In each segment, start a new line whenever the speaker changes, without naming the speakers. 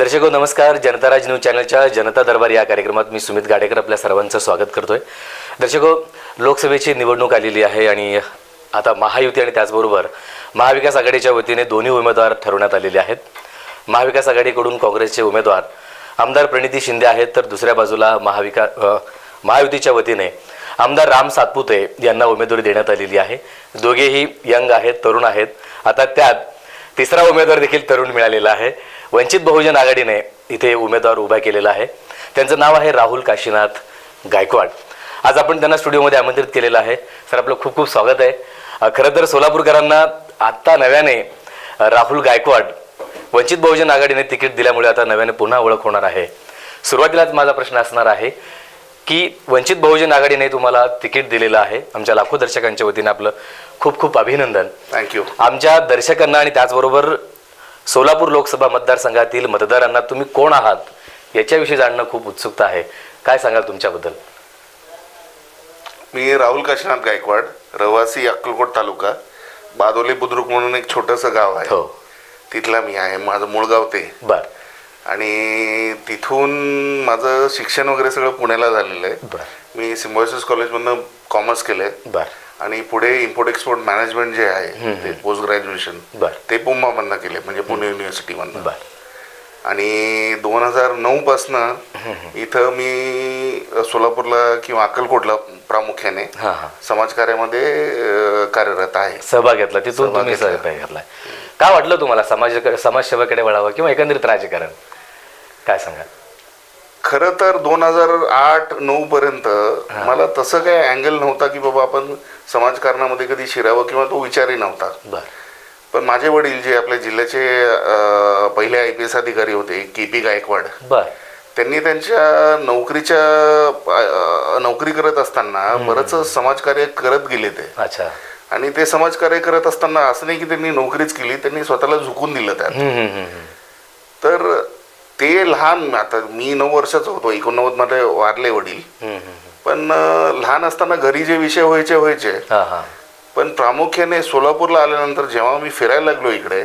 दर्शको नमस्कार. जनताराज न्यूज चॅनलच्या जनता दरबार या कार्यक्रमात मी सुमित गाडेकर आपल्या सर्वांचं स्वागत करतोय. दर्शको, लोकसभेची निवडणूक आलेली आहे आणि आता महायुती आणि त्याचबरोबर महाविकास आघाडीच्या वतीने दोन्ही उमेदवार ठरवण्यात आलेले आहेत. महाविकास आघाडीकडून काँग्रेसचे उमेदवार आमदार प्रणिती शिंदे आहेत, तर दुसऱ्या बाजूला महायुतीच्या वतीने आमदार राम सातपुते यांना उमेदवारी देण्यात आलेली आहे. दोघेही यंग आहेत, तरुण आहेत. आता त्यात तिसरा उमेदवार देखील तरुण मिळालेला आहे. वंचित बहुजन आघाडीने इथे उमेदवार उभा केलेला आहे. त्यांचं नाव आहे राहुल काशीनाथ गायकवाड. आज आपण त्यांना स्टुडिओमध्ये आमंत्रित केलेलं आहे. सर, आपलं खूप खूप स्वागत आहे. खरं तर सोलापूरकरांना आत्ता नव्याने राहुल गायकवाड वंचित बहुजन आघाडीने तिकीट दिल्यामुळे आता नव्याने पुन्हा ओळख होणार आहे. सुरुवातीलाच माझा प्रश्न असणार आहे की वंचित बहुजन आघाडीने तुम्हाला तिकीट दिलेलं आहे. आमच्या लाखो दर्शकांच्या वतीने आपलं खूप खूप अभिनंदन.
थँक्यू.
आमच्या दर्शकांना आणि त्याचबरोबर सोलापूर लोकसभा मतदारसंघातील मतदारांना तुम्ही कोण आहात याच्याविषयी जाणणं खूप उत्सुकता आहे. काय सांगाल तुमच्याबद्दल?
मी राहुल काशीनाथ गायकवाड, रहिवासी अक्कलकोट तालुका, बादोली बुद्रुक म्हणून एक छोटंसं गाव आहे.
हो,
तिथला मी आहे. माझं मूळ गाव ते.
बर.
आणि तिथून माझं शिक्षण वगैरे सगळं पुण्याला झालेलं आहे.
बर.
मी सिम्बॉयसिस कॉलेजमधनं कॉमर्स केलंय.
बर.
आणि पुढे इम्पोर्ट एक्सपोर्ट मॅनेजमेंट जे आहे ते पोस्ट ग्रॅज्युएशन ते पुमामधनं केले, म्हणजे पुणे युनिव्हर्सिटीमधनं.
बर.
आणि 2009 पासनं इथं मी सोलापूरला किंवा अक्कलकोटला प्रामुख्याने समाजकार्यामध्ये कार्यरत आहे.
सहभाग घेतला. तिथून तुम्ही सहभाग घेतलाय. काय वाटलं तुम्हाला समाजसेवेकडे वळावं किंवा एकंदरीत राजकारण? काय सांगा.
खरं तर 2008-09 पर्यंत मला तसं काही अँगल नव्हता की बाबा आपण समाजकारणामध्ये कधी शिरावं, किंवा तो विचारही नव्हता. पण माझे वडील जे आपल्या जिल्ह्याचे पहिले IPS अधिकारी होते, KP गायकवाड, त्यांनी त्यांच्या नोकरी करत असताना बरंच समाजकार्य करत गेले ते.
अच्छा.
आणि ते समाजकार्य करत असताना असं नाही की त्यांनी नोकरीच केली, त्यांनी स्वतःला झुकून दिलं त्यात. तर ते लहान, आता मी 9 वर्षाचा होतो, 89 मध्ये वारले वडील. पण लहान असताना घरी जे विषय व्हायचे, पण प्रामुख्याने सोलापूरला आल्यानंतर जेव्हा मी फिरायला लागलो इकडे,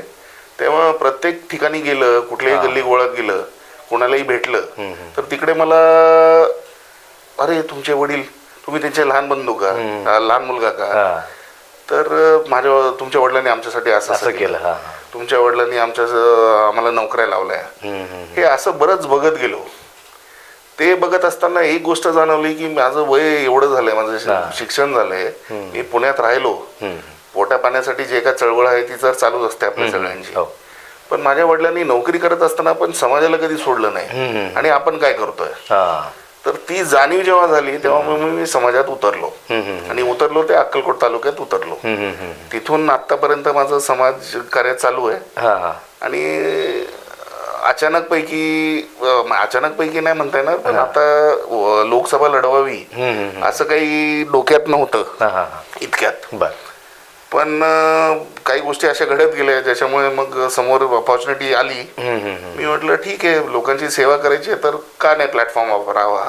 तेव्हा प्रत्येक ठिकाणी गेलं, कुठल्याही गल्ली गोळात गेलं, कोणालाही भेटलं तर तिकडे मला, अरे तुमचे वडील, तुम्ही त्यांचे लहान बंधू का, लहान मुलगा का? तर तुमच्या वडिलांनी आमच्यासाठी असं केलं, तुमच्या वडिलांनी आम्हाला नोकऱ्या लावल्या, हे असं बरंच बघत गेलो. ते बघत असताना एक गोष्ट जाणवली की माझं वय एवढं झालंय, माझं शिक्षण झालंय, मी पुण्यात राहिलो, पोटा पाण्यासाठी जे काय चळवळ आहे ती तर चालूच असते आपल्या सगळ्यांची. पण माझ्या वडिलांनी नोकरी करत असताना पण समाजाला कधी सोडलं नाही, आणि आपण काय करतोय. तर ती जाणीव जेव्हा झाली तेव्हा मी समाजात उतरलो, आणि उतरलो ते अक्कलकोट तालुक्यात उतरलो. तिथून आतापर्यंत माझं समाज कार्य चालू आहे. आणि अचानक पैकी नाही म्हणता येणार, पण आता लोकसभा लढवावी असं काही डोक्यात नव्हतं इतक्यात. पण काही गोष्टी अशा घडत गेल्या ज्याच्यामुळे मग समोर अपॉर्च्युनिटी आली. मी म्हटलं ठीक आहे, लोकांची सेवा करायची तर का नाही प्लॅटफॉर्म वापरावा,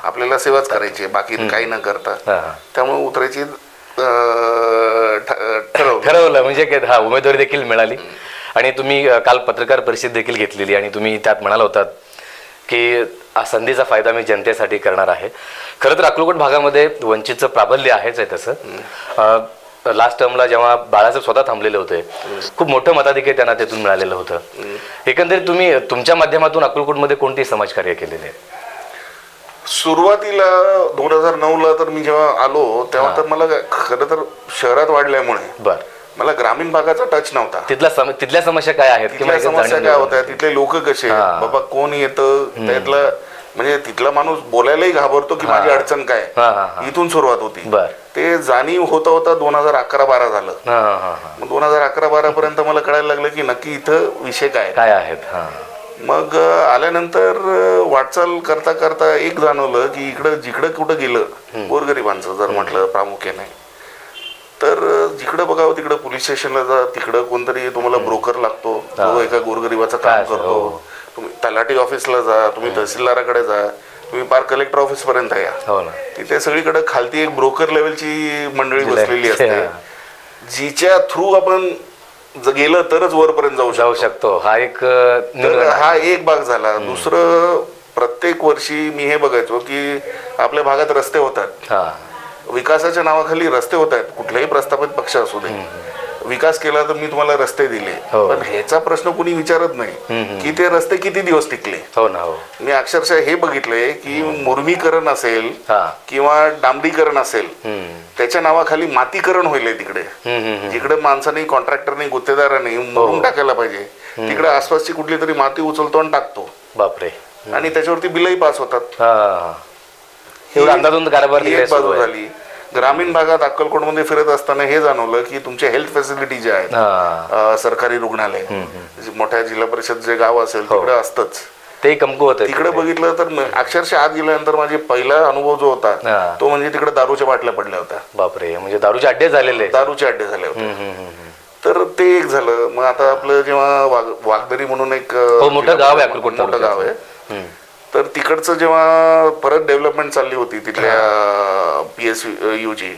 आपल्याला सेवाच करायची, बाकी काही न करता. त्यामुळे उतरायची
ठरवलं. म्हणजे उमेदवारी देखील मिळाली. आणि तुम्ही काल पत्रकार परिषद देखील घेतलेली आणि तुम्ही त्यात म्हणाला होतात की संधीचा फायदा मी जनतेसाठी करणार आहे. खरं तर अक्कलकोट भागामध्ये वंचितचं प्राबल्य आहेच आहे. तसं लास्ट टर्मला जेव्हा बाळासाहेब स्वतः थांबलेले होते, खूप मोठं मताधिक्य त्यांना त्यातून मिळालेलं होतं. एकंदरीत तुम्ही तुमच्या माध्यमातून अक्कलकोटमध्ये कोणते समाजकार्य केलेले?
सुरुवातीला 2009ला तर मी जेव्हा आलो तेव्हा तर मला खरं तर शहरात वाढल्यामुळे मला ग्रामीण भागाचा टच नव्हता.
तिथल्या समस्या काय आहेत,
तिथल्या समस्या काय होत्या, तिथले लोक कसे, बाबा कोण येतं त्यातलं, म्हणजे तिथला माणूस बोलायलाही घाबरतो की माझी अडचण काय, इथून सुरुवात होती. ते जाणीव होता होता 2011-12 झालं. मग 2011-12 पर्यंत मला कळायला लागलं की नक्की इथं विषय काय आहेत. मग आल्यानंतर वाटचाल करता करता एक जाणवलं की जिकडं कुठं गेलं गोरगरिबांचं जर म्हटलं प्रामुख्याने, तर जिकडं बघावं तिकडं पोलीस स्टेशनला जा, तिकडं कोणतरी तुम्हाला ब्रोकर लागतो जो एका गोरगरिबाचं काम करतो. तुम्ही तलाठी ऑफिसला जा, तुम्ही तहसीलदाराकडे जा, तुम्ही पार कलेक्टर ऑफिस पर्यंत या, तिथे सगळीकडे खालती एक ब्रोकर लेवलची मंडळी बसलेली असते, जिच्या थ्रू आपण गेलं तरच वरपर्यंत
जाऊ शकतो. हा एक
तर हा एक भाग झाला. दुसरं, प्रत्येक वर्षी मी हे बघायचो की आपल्या भागात रस्ते होतात, विकासाच्या नावाखाली रस्ते होत आहेत, कुठलाही प्रस्थापित पक्ष असू दे, विकास केला तर मी तुम्हाला रस्ते दिले, पण ह्याचा प्रश्न कुणी विचारत नाही की ते रस्ते किती दिवस टिकले.
हो ना. हो,
मी अक्षरशः हे बघितलंय की मुरमीकरण असेल किंवा डांबरीकरण असेल, त्याच्या नावाखाली मातीकरण होईल तिकडे. जिकडे माणसाने, कॉन्ट्रॅक्टरने, गुत्तेदाराने मुरुम टाकायला पाहिजे, तिकडे आसपासची कुठली तरी माती उचलतो आणि टाकतो.
बापरे.
आणि त्याच्यावरती बिलही पास होतात.
एवढा अंदाजून कारभार
एक बाजू झाली. ग्रामीण भागात अक्कलकोटमध्ये फिरत असताना हे जाणवलं की तुमचे हेल्थ फॅसिलिटी जे आहेत, सरकारी रुग्णालय, मोठ्या जिल्हा परिषद जे गाव असेल तिकडे असतंच,
ते कमकुवत.
तिकडे बघितलं तर अक्षरशः आत गेल्यानंतर माझे पहिला अनुभव जो होता तो म्हणजे तिकडे दारूच्या बाटल्या पडल्या होत्या.
बापरे. म्हणजे दारूचे अड्डे झालेले.
दारूचे अड्डे झाले होते. तर ते एक झालं. मग आता आपलं जेव्हा वागदरी म्हणून एक
मोठं गाव आहे, मोठं
गाव आहे, तर तिकडचं जेव्हा परत डेव्हलपमेंट चालली होती तिथल्या PSUची,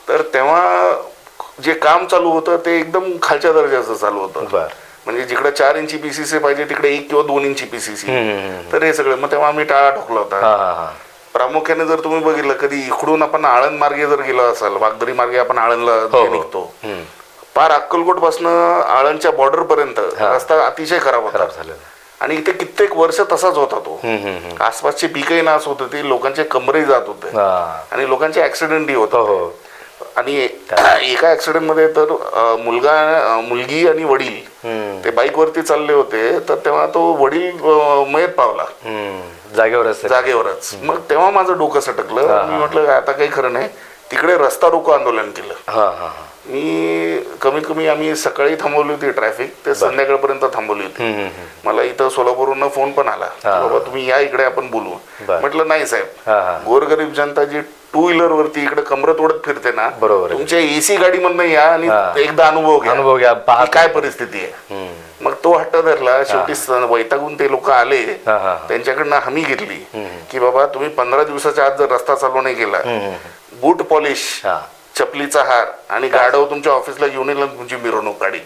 तर तेव्हा जे काम चालू होतं ते एकदम खालच्या दर्जाचं चालू होतं. म्हणजे जिकडे 4 इंची PCC पाहिजे तिकडे 1 किंवा 2 इंची PCC. तर हे सगळं, मग तेव्हा आम्ही टाळा ठोकला होता. प्रामुख्याने जर तुम्ही बघितलं, कधी इकडून आपण आळंद मार्गे जर गेलो असाल, वागदरी मार्गे आपण आळंदला निघतो, पार अक्कलकोट पासून आळंदच्या बॉर्डर पर्यंत रस्ता अतिशय खराब होता. आणि इथे कित्येक वर्ष तसाच होता तो. आसपासची पिकही नाश होत होती, लोकांचे कमरेही जात होते आणि लोकांचे ऍक्सिडेंटही होत होते. आणि एका ऍक्सिडेंट मध्ये तर मुलगी आणि वडील ते बाईक वरती चालले होते, तर तेव्हा तो वडील मयत पावला जागेवरच. मग तेव्हा माझं डोकं सटकलं. मी म्हटलं आता काही खरं नाही. तिकडे रस्ता रोको आंदोलन केलं. मी कमीत कमी, आम्ही सकाळी थांबवली होती ट्रॅफिक, ते संध्याकाळपर्यंत थांबवली होती. मला इथं सोलापूरहून फोन पण आला, बाबा तुम्ही या इकडे, आपण बोलू. म्हटलं नाही साहेब, गोरगरीब जनता जी 2 व्हीलर वरती इकडे कमरत ओढत फिरते ना, तुमच्या AC गाडी मधनं या आणि एकदा अनुभव घ्या काय परिस्थिती आहे. मग तो हट्ट धरला. शेवटी वैतागून ते लोक आले, त्यांच्याकडनं हमी घेतली की बाबा तुम्ही 15 दिवसाच्या आत जर रस्ता चालू नाही केला, बूट पॉलिश, चपलीचा हार आणि गाडव तुमच्या ऑफिसला घेऊन येईल, तुमची मिरवणूक काढी.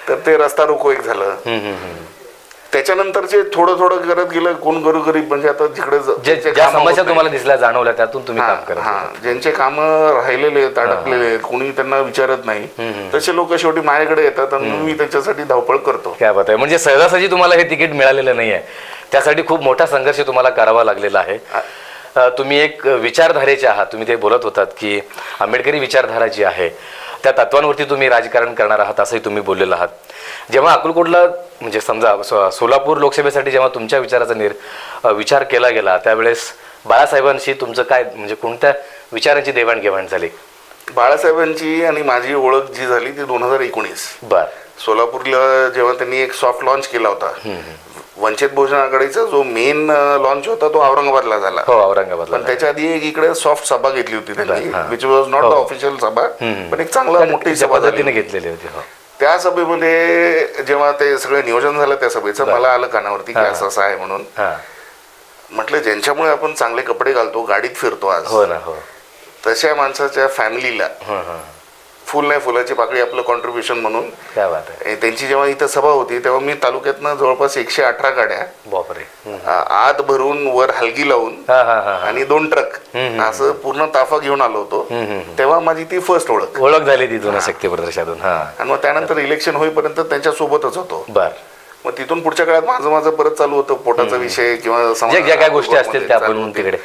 तर ते रस्ता रोको एक झालं. त्याच्यानंतरचे थोडं करत गेलं. कोण गरीब, म्हणजे आता जिकडे
ज्या समस्या तुम्हाला दिसल्या, जाणवल्या, त्यातून तुम्ही काम करा.
ज्यांचे काम राहिलेले आहेत, अडकलेले आहेत, कोणी त्यांना विचारत नाही, तसे लोक शेवटी माझ्याकडे येतात आणि मी त्यांच्यासाठी धावपळ करतो.
काय बात आहे. म्हणजे सहजासहजी तुम्हाला हे तिकीट मिळालेलं नाहीये, त्यासाठी खूप मोठा संघर्ष तुम्हाला करावा लागलेला आहे. तुम्ही एक विचारधारेचे आहात. तुम्ही ते बोलत होतात की आंबेडकरी विचारधारा जी आहे त्या तत्वांवरती तुम्ही राजकारण करणार आहात, असंही तुम्ही बोललेलं आहात. जेव्हा अक्कलकोटला, म्हणजे समजा सोलापूर लोकसभेसाठी जेव्हा तुमच्या विचाराचा विचार केला गेला, त्यावेळेस बाळासाहेबांशी तुमचं काय, म्हणजे कोणत्या विचारांची देवाणघेवाण झाली?
बाळासाहेबांची आणि माझी ओळख जी झाली ती 2019. सोलापूरला जेव्हा त्यांनी एक सॉफ्ट लॉन्च केला होता, वंचित बहुजन आघाडीचा जो मेन लॉन्च होता तो औरंगाबादला झाला.
औरंगाबादला.
पण त्याच्या आधी एक इकडे सॉफ्ट सभा घेतली होती त्यांनी, which was not the official सभा, पण एक चांगला मोठी सभा
घेतलेली होती.
त्या सभेमध्ये जेव्हा ते सगळं नियोजन झालं त्या सभेचं, मला आलं कानावरती की असं असं आहे म्हणून. म्हटलं ज्यांच्यामुळे आपण चांगले कपडे घालतो, गाडीत फिरतो आज, तशा माणसाच्या फॅमिलीला फुल नाही फुलाची पाकळी आपलं कॉन्ट्रीब्युशन म्हणून. त्यांची जेव्हा इथं सभा होती तेव्हा मी तालुक्यातनं जवळपास 118 गाड्या आत भरून वर हलगी लावून आणि 2 ट्रक असं पूर्ण ताफा घेऊन आलो होतो. तेव्हा माझी ती फर्स्ट ओळख झाली
तिथून, शक्ती प्रदर्शनातून.
आणि मग त्यानंतर इलेक्शन होईपर्यंत त्यांच्या सोबतच होतो. मग तिथून पुढच्या काळात माझं परत चालू होतं पोटाचा विषय किंवा
ज्या काय गोष्टी असतील त्या आपण तिकडे.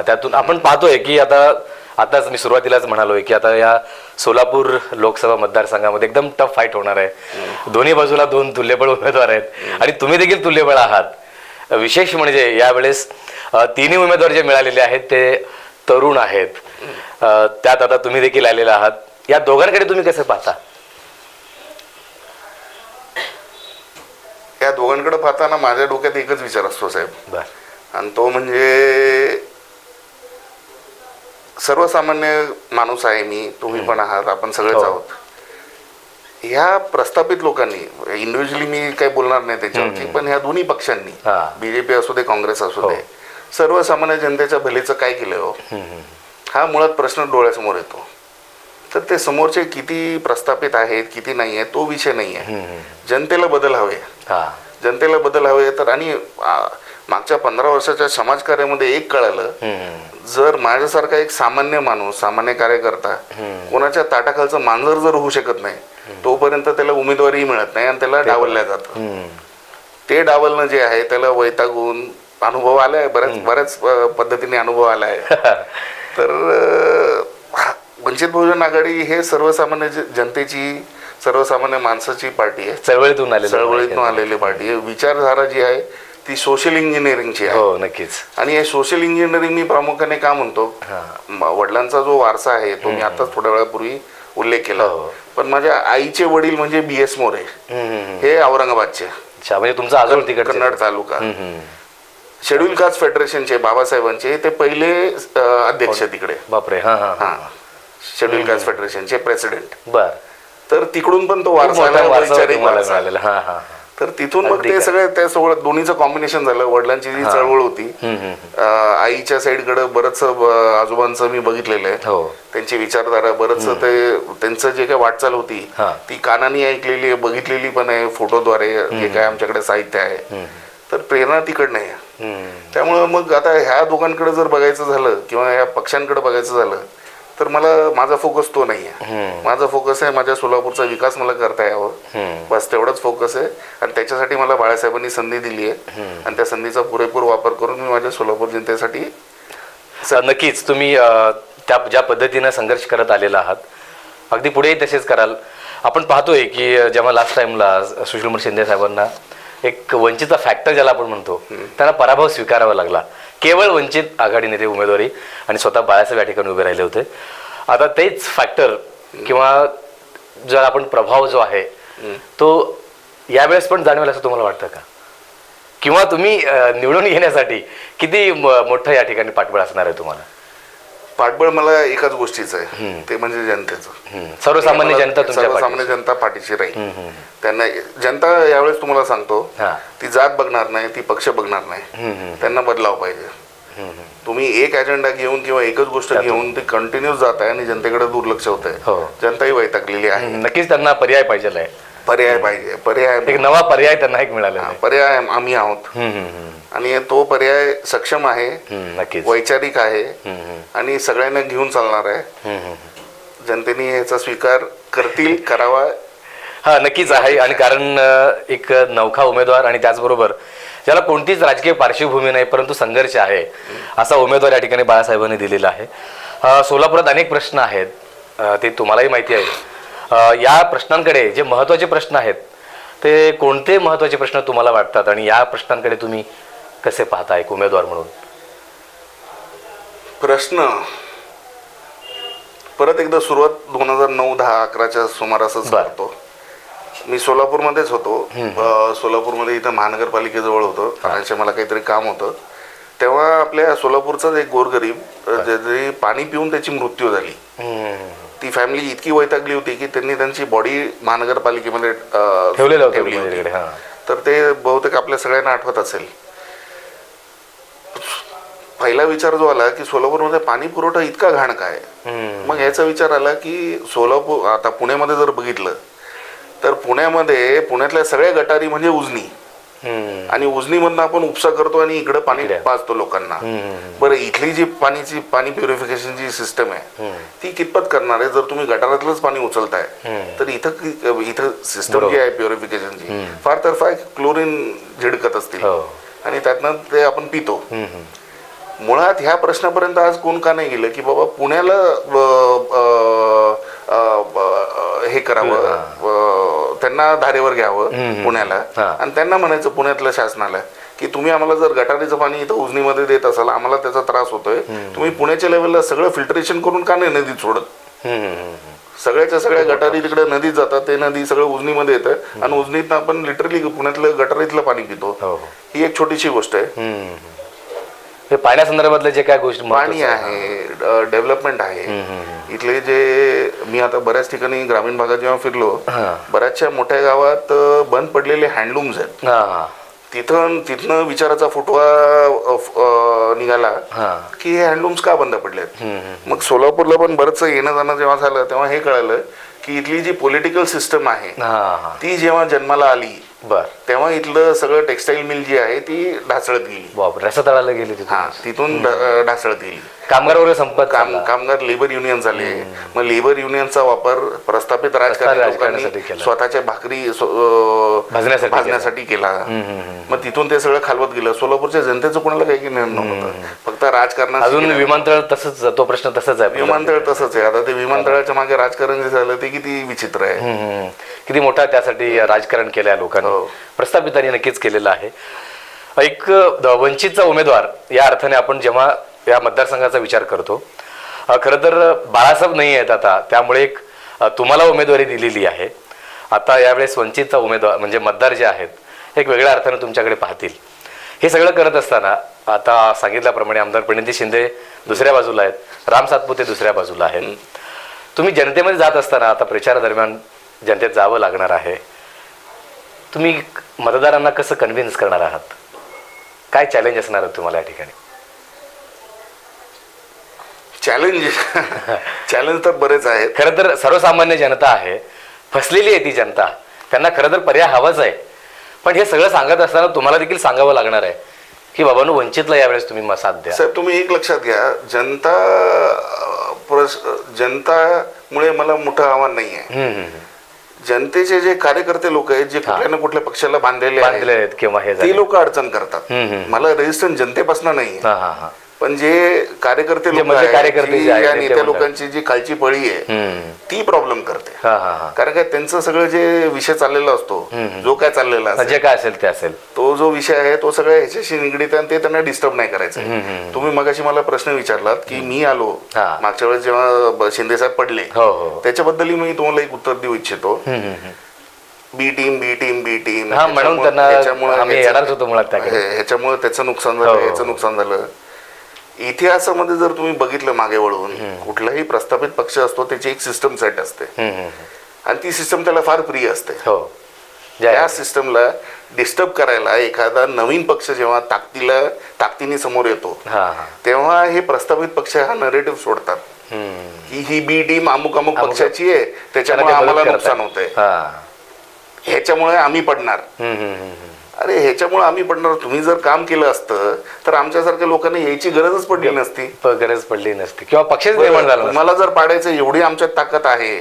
त्यातून आपण पाहतोय की आताच मी सुरुवातीलाच म्हणालोय की आता या सोलापूर लोकसभा मतदारसंघामध्ये एकदम टफ फाईट होणार आहे. दोन्ही बाजूला 2 तुल्यबळ उमेदवार आहेत आणि तुम्ही देखील तुल्यबळ आहात. विशेष म्हणजे यावेळेस 3 उमेदवार जे मिळालेले आहेत ते तरुण आहेत. त्यात आता तुम्ही देखील आलेले आहात. या दोघांकडे तुम्ही कसं पाहता?
या दोघांकडे पाहताना माझ्या डोक्यात एकच विचार असतो साहेब, आणि तो म्हणजे सर्वसामान्य माणूस आहे मी, तुम्ही पण आहात, आपण सगळेच आहोत. ह्या प्रस्थापित लोकांनी, इंडिव्हिज्युअली मी काही बोलणार नाही त्याच्यावरती, पण ह्या दोन्ही पक्षांनी, BJP असू दे, काँग्रेस असू दे, सर्वसामान्य जनतेच्या भलेचं काय केलं हो, हा मुळात प्रश्न डोळ्यासमोर येतो. तर ते समोरचे किती प्रस्थापित आहेत किती नाही आहेत तो विषय नाही आहे. जनतेला बदल हवे,
हा
जनतेला बदल हवे. तर आणि मागच्या 15 वर्षाच्या समाजकार्यामध्ये एक कळालं, जर माझ्यासारखा एक सामान्य माणूस सामान्य कार्यकर्ता कोणाच्या ताटाखालचं मांजर जर होऊ शकत नाही तोपर्यंत त्याला उमेदवारी मिळत नाही आणि त्याला डावलल्या जातं. ते डावलणं जे आहे त्याला वैतागून अनुभव आलाय, बऱ्याच पद्धतीने अनुभव आलाय. तर वंचित बहुजन आघाडी हे सर्वसामान्य जनतेची सर्वसामान्य माणसाची पार्टी आहे,
चळवळीतून
आलेली पार्टी आहे. विचारधारा जी आहे ती सोशल इंजिनिअरिंगची आहे.
हो नक्कीच.
आणि हे सोशल इंजिनिअरिंग मी प्रामुख्याने का म्हणतो, वडिलांचा जो वारसा आहे तो मी आताच थोड्या वेळापूर्वी उल्लेख केला, पण माझ्या आईचे वडील म्हणजे BS मोरे हे औरंगाबादचे,
म्हणजे तुमचा आजोळ तिकडे
कन्नड तालुका. शेड्यूल कास्ट फेडरेशनचे बाबासाहेबांचे ते पहिले अध्यक्ष तिकडे.
बापरे.
हा शेड्यूल कास्ट फेडरेशनचे प्रेसिडेंट.
बर.
तर तिकडून पण तो वारसा
आला.
तर तिथून मग ते सगळे त्या सोबत दोन्हीचं कॉम्बिनेशन झालं. वडिलांची जी चळवळ होती, आईच्या साईडकडे बरंच आजोबांचं मी बघितलेलं आहे, त्यांची विचारधारा बरंच ते त्यांचं जे काही वाटचाल होती ती कानाने ऐकलेली आहे, बघितलेली पण आहे फोटोद्वारे, जे काय आमच्याकडे साहित्य आहे. तर प्रेरणा तिकडनं आहे. त्यामुळं मग आता ह्या दोघांकडे जर बघायचं झालं किंवा ह्या पक्षांकडे बघायचं झालं तर माझा फोकस तो नाही आहे. माझा फोकस आहे माझ्या सोलापूरचा विकास मला करता यावं, बस तेवढाच फोकस आहे. आणि त्याच्यासाठी मला बाळासाहेबांनी संधी दिली आहे आणि त्या संधीचा पुरेपूर वापर करून मी माझ्या सोलापूर जनतेसाठी.
नक्कीच तुम्ही त्या ज्या पद्धतीनं संघर्ष करत आलेला आहात अगदी पुढेही तसेच कराल. आपण पाहतोय की जेव्हा लास्ट टाइमला सुशीलकुमार शिंदे साहेबांना एक वंचितचा फॅक्टर ज्याला आपण म्हणतो त्यांना पराभव स्वीकारावा लागला. केवळ वंचित आघाडीने ते उमेदवारी आणि स्वतः बाळासाहेब या ठिकाणी उभे राहिले होते. आता तेच फॅक्टर किंवा जो आपण प्रभाव जो आहे तो यावेळेस पण जाणवेल असं तुम्हाला वाटतं का? किंवा तुम्ही निवडून घेण्यासाठी किती मोठं या ठिकाणी पाठबळ असणार आहे तुम्हाला?
पाठबळ मला एकाच गोष्टीचं आहे, ते म्हणजे जनतेचं.
सर्वसामान्य जनता,
सर्वसामान्य जनता पाठीशी राहील. त्यांना जनता यावेळेस तुम्हाला सांगतो ती जात बघणार नाही, ती पक्ष बघणार नाही, त्यांना बदलाव पाहिजे. तुम्ही एक अजेंडा घेऊन किंवा एकच गोष्ट घेऊन ते कंटिन्यूस जात आहे आणि जनतेकडे दुर्लक्ष होत आहे. जनताही वैतागलेली आहे.
नक्कीच त्यांना पर्याय पाहिजे,
पर्याय पाहिजे. पर्याय
एक नवा पर्याय त्यांना एक मिळाला.
पर्याय आम्ही आहोत आणि तो पर्याय सक्षम आहे, वैचारिक आहे आणि सगळ्यांना घेऊन चालणार आहे. जनतेने याचा स्वीकार करतील, करावा.
हा नक्कीच आहे. आणि कारण एक नौखा उमेदवार आणि त्याचबरोबर ज्याला कोणतीच राजकीय पार्श्वभूमी नाही परंतु संघर्ष आहे असा उमेदवार या ठिकाणी बाळासाहेबांनी दिलेला आहे. सोलापुरात अनेक प्रश्न आहेत, ते तुम्हालाही माहिती आहे. या प्रश्नांकडे जे महत्त्वाचे प्रश्न आहेत ते कोणते महत्त्वाचे प्रश्न तुम्हाला वाटतात आणि या प्रश्नांकडे तुम्ही कसे पाहता एक उमेदवार म्हणून?
प्रश्न परत एकदा सुरुवात 2009-10-11च्या सुमारासच करतो. मी सोलापूरमध्येच होतो. सोलापूरमध्ये इथं महानगरपालिकेजवळ होतं, आणि मला काहीतरी काम होतं. तेव्हा आपल्या सोलापूरचाच एक गोरगरीब ज्याची पाणी पिऊन त्याची मृत्यू झाली. ती फॅमिली इतकी वैतागली होती की त्यांनी त्यांची बॉडी महानगरपालिकेमध्ये ठेवली होती. तर ते बहुतेक आपल्या सगळ्यांना आठवत असेल. पहिला विचार जो आला की सोलापूरमध्ये पाणी पुरवठा इतका घाण काय. मग याचा विचार आला की सोलापूर, आता पुण्यामध्ये जर बघितलं तर पुण्यातल्या सगळ्या गटारी म्हणजे उजनी, आणि उजनीमधनं आपण उपसा करतो आणि इकडे पाणी पाजतो लोकांना. बरं, इथली जी पाणी प्युरिफिकेशनची सिस्टम आहे ती कितपत करणार आहे? जर तुम्ही गटारातलंच पाणी उचलताय तर इथं सिस्टम जी आहे प्युरिफिकेशनची फार तर फार क्लोरीन झिडकत असतील आणि त्यातनं ते आपण पितो. मुळात ह्या प्रश्नापर्यंत आज कोण का नाही गेलं की बाबा पुण्याला हे करावं, त्यांना धारेवर घ्यावं पुण्याला, आणि त्यांना म्हणायचं पुण्यातल्या शासनाला की तुम्ही आम्हाला जर गटारीचं पाणी इथं उजनीमध्ये देत असाल, आम्हाला त्याचा त्रास होतोय, तुम्ही पुण्याच्या लेवलला सगळं फिल्टरेशन करून का नाही नदीत सोडत? सगळ्याच्या सगळ्या गटारी तिकडे नदीत जातात, ते नदी सगळं उजनीमध्ये येतं आणि उजनीत आपण लिटरली पुण्यातलं गटारीतलं पाणी पितो. ही एक छोटीशी गोष्ट आहे.
पाण्यासंदर्भातले जे काय गोष्टी,
पाणी आहे, डेव्हलपमेंट आहे. इथले जे मी आता बऱ्याच ठिकाणी ग्रामीण भागात जेव्हा फिरलो, बऱ्याचशा मोठ्या गावात बंद पडलेले हँडलूम्स आहेत, तिथनं विचाराचा फुटवा निघाला की हे हँडलूम्स का बंद पडलेत. मग सोलापूरला पण बरंचसं येणं जाणं जेव्हा झालं तेव्हा हे कळालं की इथली जी पॉलिटिकल सिस्टम आहे ती जेव्हा जन्माला आली तेव्हा इथलं सगळं टेक्सटाईल मिल जी आहे ती ढासळत गेली,
रसातळाला गेली.
तिथून ढासळत गेली.
कामगार वगैरे संपत,
कामगार लेबर युनियन झाले. मग लेबर युनियनचा वापर प्रस्थापित राजकारणी लोकांनी स्वतःच्या भाकरी भाजण्यासाठी केला. मग तिथून ते सगळं खालवत गेलं. सोलापूरच्या जनतेचं कोणाला काही निर्णय नव्हतं, फक्त राजकारणात.
अजून विमानतळ तसंच, तो प्रश्न तसंच आहे.
विमानतळ तसंच आहे. आता ते विमानतळाच्या मागे राजकारण जे झालं ते किती विचित्र आहे.
किती मोठा त्यासाठी राजकारण केलं लोकांनी, प्रस्थापितांनी नक्कीच केलेलं आहे. एक वंचितचा उमेदवार या अर्थाने आपण जेव्हा या मतदारसंघाचा विचार करतो, खरं तर बाळासाहेब नाही आहेत आता, त्यामुळे एक तुम्हाला उमेदवारी दिलेली आहे. आता यावेळेस वंचितचा उमेदवार म्हणजे मतदार जे आहेत एक वेगळ्या अर्थाने तुमच्याकडे पाहतील. हे सगळं करत असताना आता सांगितल्याप्रमाणे आमदार प्रणिती शिंदे दुसऱ्या बाजूला आहेत, राम सातपुते दुसऱ्या बाजूला आहेत. तुम्ही जनतेमध्ये जात असताना आता प्रचारादरम्यान जनतेत जावं लागणार आहे. तुम्ही मतदारांना कसं कन्व्हिन्स करणार आहात? काय चॅलेंज असणार आहे तुम्हाला या ठिकाणी?
चॅलेंज तर बरेच आहेत.
खरं तर सर्वसामान्य जनता आहे, फसलेली आहे ती जनता, त्यांना खरं तर पर्याय हवाच आहे. पण हे सगळं सांगत असताना तुम्हाला देखील सांगावं लागणार आहे की बाबांनो, वंचितला यावेळेस तुम्ही साथ द्या.
साहेब, तुम्ही एक लक्षात घ्या, जनतामुळे मला मोठं आव्हान नाही आहे. जनतेचे जे कार्यकर्ते लोक आहेत, जे कुठल्या ना कुठल्या पक्षाला बांधलेले आहेत किंवा ते लोक अडचण करतात. मला रेजिस्टन्स जनतेपासून नाही, पण जे कार्यकर्ते लोक आहेत, नेत्या लोकांची जी खालची पळी आहे ती प्रॉब्लेम करते. कारण काय, त्यांचं सगळं जे विषय चाललेला असतो, जो काय चाललेला असेल तो जो विषय आहे तो सगळ्या ह्याच्याशी निगडीत आहे, ते त्यांना डिस्टर्ब नाही करायचं. तुम्ही मगाशी मला प्रश्न विचारलात की मी आलो मागच्या वेळेस जेव्हा शिंदे साहेब पडले, त्याच्याबद्दलही मी तुम्हाला एक उत्तर देऊ इच्छितो. बी टीम ह्याच्यामुळे त्याचं नुकसान झालं, ह्याचं नुकसान झालं. इतिहासामध्ये जर तुम्ही बघितलं मागे वळून, कुठलाही प्रस्थापित पक्ष असतो त्याची एक सिस्टम सेट असते आणि ती सिस्टम त्याला फार प्रिय असते. त्या सिस्टमला डिस्टर्ब करायला एखादा नवीन पक्ष जेव्हा ताकदीने समोर येतो तेव्हा हे प्रस्थापित पक्ष हा नरेटिव्ह सोडतात की ही बी टीम अमुक अमुक पक्षाची आहे, त्याच्यामुळे आम्हाला नुकसान होतंय, ह्याच्यामुळे आम्ही पडणार. अरे ह्याच्यामुळे आम्ही पडणार. तुम्ही जर काम केलं असतं तर आमच्यासारख्या लोकांना यायची गरजच पडली नसती
किंवा पक्षच निर्माण झाला.
तुम्हाला जर पाडायचं एवढी आमच्यात ताकद आहे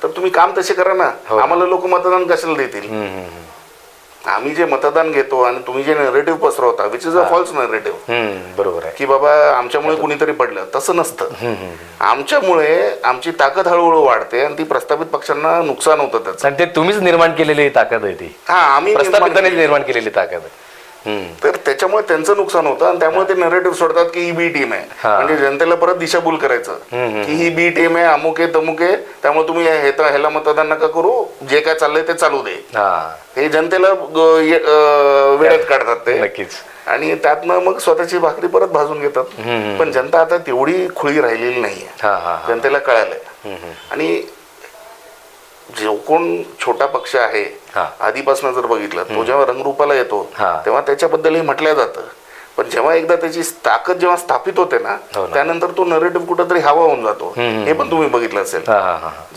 तर तुम्ही काम तसे करा ना. आम्हाला लोक मतदान कशाला देतील? आम्ही जे मतदान घेतो आणि तुम्ही जे नरेटिव्ह पसरवता, which is a false narrative,
बरोबर आहे,
की बाबा आमच्यामुळे कुणीतरी पडलं. तसं नसतं. आमच्यामुळे आमची ताकद हळूहळू वाढते आणि ती प्रस्थापित पक्षांना नुकसान होतं त्याचं.
ते तुम्हीच निर्माण केलेली ताकद आहे ती.
आम्ही
प्रस्थापितांनी निर्माण केलेली ताकद आहे.
तर त्याच्यामुळे त्यांचं नुकसान होतं आणि त्यामुळे ते नरेटिव्ह सोडतात की ही बी टीम आहे. म्हणजे जनतेला परत दिशाभूल करायचं की ही बी टीम आहे, अमुक आहे तमुक आहे, त्यामुळे तुम्ही ह्याला मतदान नका करू, जे काय चाललंय ते चालू दे. हे जनतेला वेळेत काढतात ते नक्कीच, आणि त्यातनं मग स्वतःची भाकरी परत भाजून घेतात. पण जनता आता तेवढी खुळी राहिलेली नाहीये, जनतेला कळालंय. आणि जो कोण छोटा पक्ष आहे आधीपासून जर बघितलं, तो जेव्हा रंगरूपाला येतो तेव्हा त्याच्याबद्दलही म्हटलं जातं, पण जेव्हा एकदा त्याची ताकद जेव्हा स्थापित होते ना त्यानंतर तो नरेटिव्ह कुठेतरी हवा होऊन जातो. हे पण तुम्ही बघितलं असेल.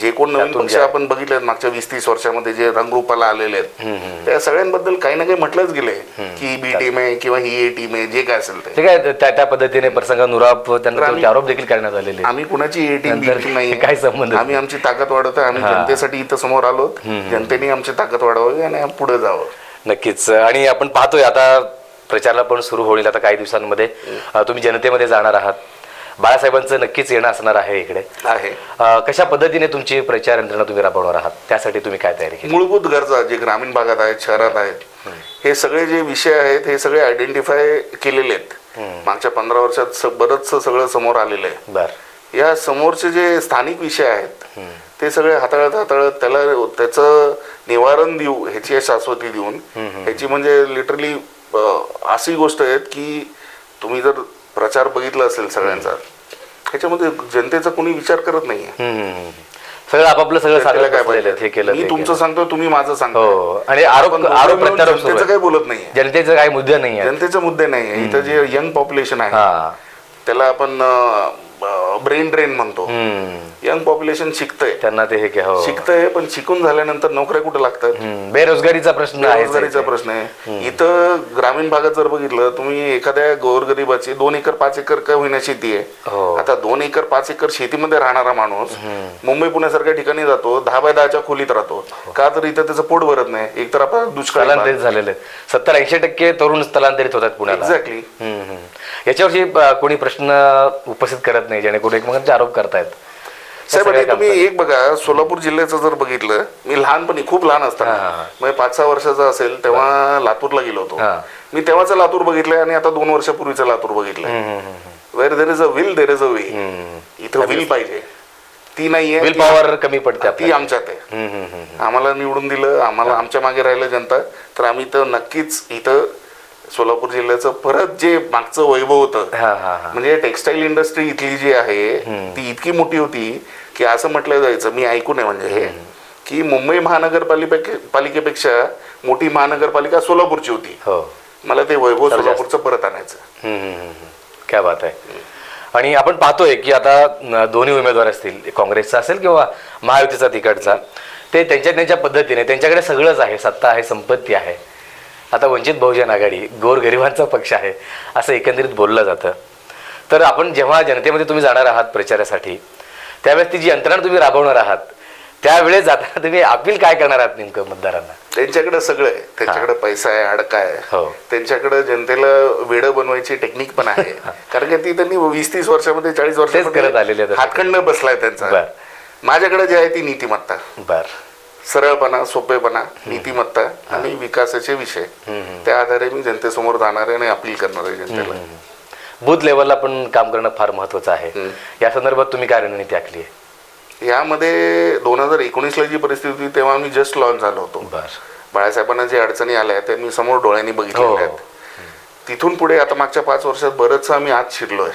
जे कोण नवीन पक्ष आपण बघितले मागच्या 20-30 वर्षामध्ये जे रंगरूपाला आलेले आहेत त्या सगळ्यांबद्दल काही ना काही म्हटलंच गेलंय की बी टीम आहे किंवा ही ए टीम आहे, जे काय असेल ते
काय त्या पद्धतीने प्रसंगानुरूप त्यांना आरोप देखील करण्यात आलेले.
आम्ही कुणाची ए टीम बी टीम नाही,
काय संबंध.
आम्ही आमची ताकद वाढवतोय. आम्ही जनतेसाठी इथं समोर आलो, जनतेने आमची ताकद वाढवावी आणि पुढे जावं.
नक्कीच. आणि आपण पाहतोय आता प्रचाराला पण सुरू होईल. आता काही दिवसांमध्ये तुम्ही जनतेमध्ये जाणार आहात. बाळासाहेबांचं नक्कीच येणं असणार आहे इकडे. कशा पद्धतीने तुमची प्रचार यंत्रणा तुम्ही राबवणार आहात, त्यासाठी तुम्ही काय तयारी केली?
मूलभूत गरजा जे ग्रामीण भागात आहेत, शहरात आहेत, हे सगळे जे विषय आहेत हे सगळे आयडेंटिफाय केलेले आहेत. मागच्या 15 वर्षात बरंच सगळं समोर आलेलं आहे. या समोरचे जे स्थानिक विषय आहेत ते सगळे हाताळत त्याचं निवारण देऊ, ह्याची शाश्वती देऊन, ह्याची म्हणजे लिटरली अशी गोष्ट आहेत की तुम्ही जर प्रचार बघितला असेल सगळ्यांचा, ह्याच्यामध्ये जनतेचा कोणी विचार करत नाहीये.
सगळं आपापलं सगळं
जनतेला
सांगत
काय
बसलेले आहेत,
पाहिजे
हे केलं
मी
ते
तुमचं
केलं.
सांगतो, तुम्ही माझं सांगतो.
हो आणि आरोप प्रत्यारोप सुरू
जनतेचं
आहे.
काही बोलत नाहीये.
जनतेचं काही मुद्दे नाही आहेत.
जनतेचे मुद्दे नाहीये. इथं जे यंग पॉप्युलेशन आहे
हा
त्याला आपण ब्रेन ड्रेन म्हणतो. यंग पॉप्युलेशन शिकतंय,
त्यांना ते हे की हो
शिकतंय, पण शिकून झाल्यानंतर नोकऱ्या कुठे लागतात?
बेरोजगारीचा प्रश्न आहे.
बेरोजगारीचा प्रश्न आहे. इथं ग्रामीण भागात जर बघितलं तुम्ही, एखाद्या गोरगरिबाची 2 एकर 5 एकर काय होईना शेती
हो.
आहे. आता 2 एकर 5 एकर शेतीमध्ये राहणारा माणूस मुंबई पुण्यासारख्या ठिकाणी जातो, 10x10च्या खोलीत राहतो. का तर इथं त्याचं पोट भरत नाही. एक तर आपण दुष्काळ
स्थलांतरित झालेले 70-80% तरुण स्थलांतरित होतात पुण्याला.
एक्झॅक्टली.
याच्यावरची कोणी प्रश्न उपस्थित करत नाही, जेणेकरून एकमेकांचे आरोप करतायत.
साहेब आणि तुम्ही एक बघा, सोलापूर जिल्ह्याचं जर बघितलं, मी लहानपणी खूप लहान असताना म्हणजे 5-6 वर्षाचा असेल तेव्हा लातूरला गेलो होतो. मी तेव्हाचं लातूर बघितलंय आणि आता 2 वर्षापूर्वीचं लातूर बघितलंय. Where there is a will there is a way. इथं विल पाहिजे, ती नाहीये.
विल पॉवर कमी पडते,
ती आमच्यात आहे. आम्हाला निवडून दिलं, आम्हाला आमच्या मागे राहिलं जनता, तर आम्ही तर नक्कीच इथं सोलापूर जिल्ह्याचं परत जे मागचं वैभव होतं, म्हणजे टेक्सटाईल इंडस्ट्री इथली जी आहे ती इतकी मोठी होती की असं म्हटलं जायचं, मी ऐकून आहे म्हणजे हे, की मुंबई महानगरपालिकेपेक्षा मोठी महानगरपालिका सोलापूरची होती. मला ते वैभव सोलापूरचं परत आणायचं.
काय बात आहे. आणि आपण पाहतोय की आता दोन्ही उमेदवार असतील, काँग्रेसचा असेल किंवा महायुतीचा तिकडचा, ते त्यांच्या पद्धतीने त्यांच्याकडे सगळंच आहे, सत्ता आहे, संपत्ती आहे. आता वंचित बहुजन आघाडी गोरगरिबांचा पक्ष आहे असं एकंदरीत बोललं जातं. तर आपण जेव्हा जनतेमध्ये तुम्ही जाणार आहात प्रचारासाठी, त्यावेळेस ती जी यंत्रणा तुम्ही राबवणार आहात, त्यावेळेस जाताना तुम्ही अपील काय करणार आहात नेमकं मतदारांना?
त्यांच्याकडे सगळं आहे, त्यांच्याकडे पैसा आहे, अडका आहे, त्यांच्याकडे जनतेला वेडं बनवायची टेक्निक पण आहे. कारण की ती त्यांनी 20-30 वर्षामध्ये 40 वर्षामध्ये करत आलेले हातखंड बसलाय त्यांचा. माझ्याकडे जे आहे ती नीतिमत्ता, सरळपणा, सोपेपणा, नीतिमत्ता आणि विकासाचे विषय, त्या आधारे मी जनतेसमोर जाणार आहे आणि अपील करणार आहे जनतेला.
बूथ लेवलला पण काम करणं फार महत्वाचं आहे. या संदर्भात तुम्ही काय रणनीती आखली आहे?
यामध्ये 2019ला जी परिस्थिती होती तेव्हा मी जस्ट लॉन्च झालो होतो. बाळासाहेबांना जे अडचणी आल्या त्या मी समोर डोळ्यांनी बघितलेल्या आहेत. तिथून पुढे आता मागच्या 5 वर्षात बरंचसं आम्ही आत शिरलोय.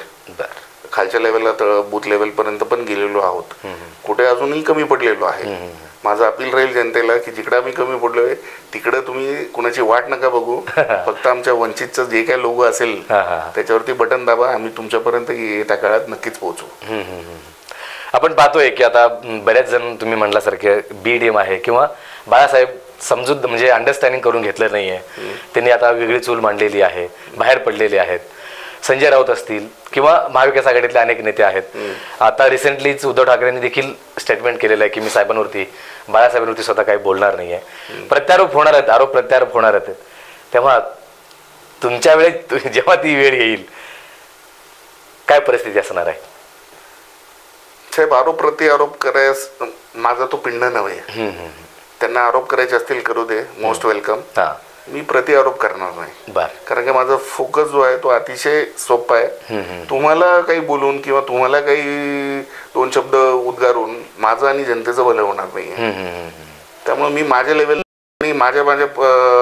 खालच्या लेवलला तर बूथ लेवलपर्यंत पण गेलेलो आहोत. कुठे अजूनही कमी पडलेलो आहे. माझं अपील राहील जनतेला की जिकडे आम्ही कमी पडलोय तिकडे तुम्ही कुणाची वाट नका बघू. फक्त आमच्या वंचितचं जे काही लोगो असेल त्याच्यावरती बटन दाबा, आम्ही तुमच्यापर्यंत येत्या काळात नक्कीच पोहोचू.
आपण पाहतोय की आता बऱ्याच जण तुम्ही म्हणल्यासारखे बी टीम आहे किंवा बाळासाहेब समजूत म्हणजे अंडरस्टँडिंग करून घेतलं नाहीये. त्यांनी आता वेगळी चूल मांडलेली आहे, बाहेर पडलेले आहेत. संजय राऊत असतील किंवा महाविकास आघाडीतले अनेक नेते आहेत. आता रिसेंटलीच उद्धव ठाकरेंनी देखील स्टेटमेंट केलेलं आहे की मी साहेबांवरती, बाळासाहेबांवरती स्वतः काही बोलणार नाहीये. प्रत्यारोप होणार आहेत, आरोप प्रत्यारोप होणार आहेत. तेव्हा तुमच्या वेळेत जेव्हा ती वेळ येईल काय परिस्थिती असणार आहे?
साहेब, आरोप प्रत्यारोप करायस माझा तो पिंड नव्हे. त्यांना आरोप करायचे असतील करू दे, मोस्ट वेलकम. मी प्रत्यारोप करणार नाही. कारण की माझा फोकस जो आहे तो अतिशय सोपा आहे. तुम्हाला काही बोलून किंवा तुम्हाला काही 2 शब्द उद्गारून माझं आणि जनतेचं भलं होणार नाही. त्यामुळे मी माझ्या लेवल माझ्या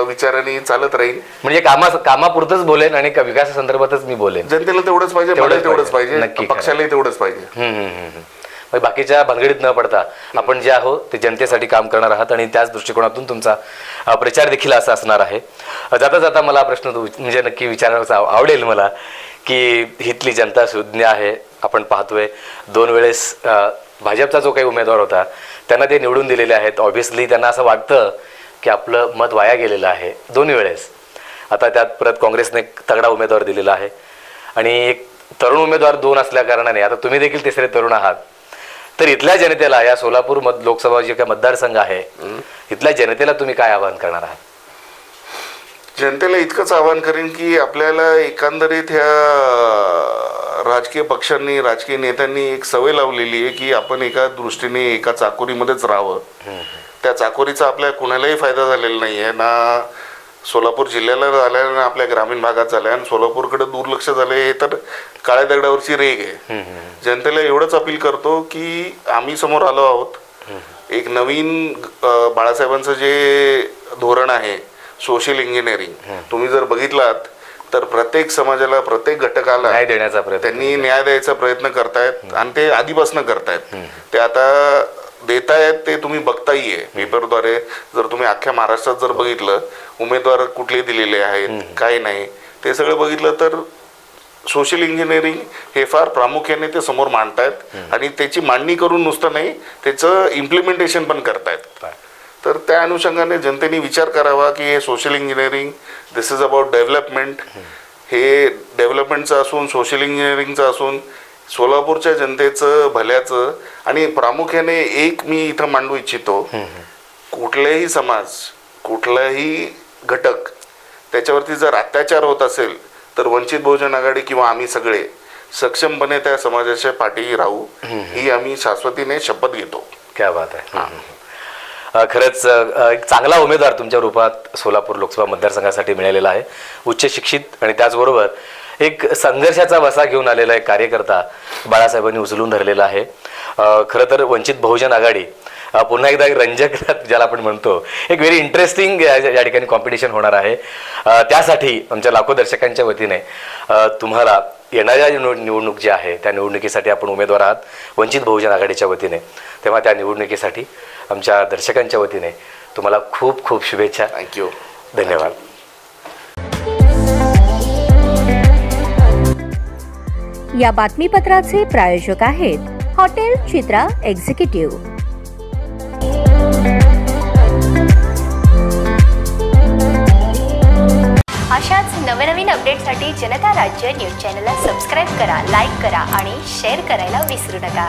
विचारांनी चालत राहील.
म्हणजे कामापुरतच बोलेन आणि विकासासंदर्भातच मी बोलेन.
जनतेला तेवढंच पाहिजे, मला तेवढंच पाहिजे, पक्षालाही तेवढंच पाहिजे.
बाकीच्या भानगडीत न पडता आपण जे आहोत ते जनतेसाठी काम करणार आहात आणि त्याच दृष्टिकोनातून तुमचा प्रचार देखील असा असणार आहे. जाता जाता मला प्रश्न म्हणजे नक्की विचारायचा आवडेल मला की इथली जनता सुज्ञ आहे. आपण पाहतोय 2 वेळेस भाजपचा जो काही उमेदवार होता त्यांना ते निवडून दिलेले आहेत. ऑब्व्हियसली त्यांना असं वाटतं की आपलं मत वाया गेलेलं आहे 2 वेळेस. आता त्यात परत काँग्रेसने तगडा उमेदवार दिलेला आहे आणि एक तरुण उमेदवार 2 असल्या कारणाने आता तुम्ही देखील तिसरे तरुण आहात. तर इथल्या जनतेला, या सोलापूर लोकसभा जे काही मतदारसंघ आहे, इथल्या जनतेला तुम्ही काय आवाहन करणार आहात?
जनतेला इतकंच आवाहन करेन की आपल्याला एकंदरीत ह्या राजकीय पक्षांनी, राजकीय नेत्यांनी एक सवय लावलेली आहे की आपण एका दृष्टीने एका चाकोरीमध्येच राहावं. त्या चाकोरीचा आपल्या कुणालाही फायदा झालेला नाही आहे. ना सोलापूर जिल्ह्याला झालाय ना आपल्या ग्रामीण भागात झालाय. आणि सोलापूरकडे दुर्लक्ष झालंय हे तर काळ्या दगडावरची रेग आहे. जनतेला एवढंच अपील करतो की आम्ही समोर आलो आहोत. एक नवीन बाळासाहेबांचं जे धोरण आहे सोशल इंजिनिअरिंग, तुम्ही जर बघितलात तर प्रत्येक समाजाला, प्रत्येक घटकाला
न्याय देण्याचा प्रयत्न
त्यांनी न्याय द्यायचा प्रयत्न करतायत आणि ते आधीपासून करतायत. ते आता देतायत ते तुम्ही बघताय पेपरद्वारे. जर तुम्ही अख्ख्या महाराष्ट्रात जर बघितलं उमेदवार कुठले दिलेले आहेत काय नाही ते सगळं बघितलं तर सोशल इंजिनिअरिंग हे फार प्रामुख्याने ते समोर मांडतायत आणि त्याची मांडणी करून नुसतं नाही त्याचं इम्प्लिमेंटेशन पण करतायत. तर त्या अनुषंगाने जनतेने विचार करावा की हे social engineering this is about development. हे डेव्हलपमेंटचं असून सोशल इंजिनिअरिंगचं असून सोलापूरच्या जनतेचं भल्याचं आणि प्रामुख्याने एक मी इथं मांडू इच्छितो, कुठलाही समाज कुठलाही घटक त्याच्यावरती जर अत्याचार होत असेल तर वंचित बहुजन आघाडी किंवा आम्ही सगळे सक्षमपणे त्या समाजाच्या पाठी राहू ही आम्ही शाश्वतीने शपथ घेतो.
क्या बात आहे. खरंच एक चांगला उमेदवार तुमच्या रूपात सोलापूर लोकसभा मतदारसंघासाठी मिळालेला आहे. उच्च शिक्षित आणि त्याचबरोबर एक संघर्षाचा वसा घेऊन आलेला एक कार्यकर्ता बाळासाहेबांनी उचलून धरलेला आहे. खरं तर वंचित बहुजन आघाडी पुन्हा एकदा एक रंजक ज्याला आपण म्हणतो एक व्हेरी इंटरेस्टिंग या ठिकाणी कॉम्पिटिशन होणार आहे. त्यासाठी आमच्या लाखो दर्शकांच्या वतीने तुम्हाला येणाऱ्या निवडणूक जी आहे त्या निवडणुकीसाठी आपण उमेदवार आहात वंचित बहुजन आघाडीच्या वतीने. तेव्हा त्या निवडणुकीसाठी आमच्या दर्शकांच्या वतीने तुम्हाला खूप खूप शुभेच्छा.
थँक्यू.
धन्यवाद.
या बातमीपत्राचे प्रायोजक आहेत हॉटेल चित्रा एक्झिक्युटिव्ह.
अशाच नवनवीन अपडेटसाठी जनता राज्य न्यूज चॅनलला सबस्क्राईब करा, लाईक करा आणि शेअर करायला विसरू नका.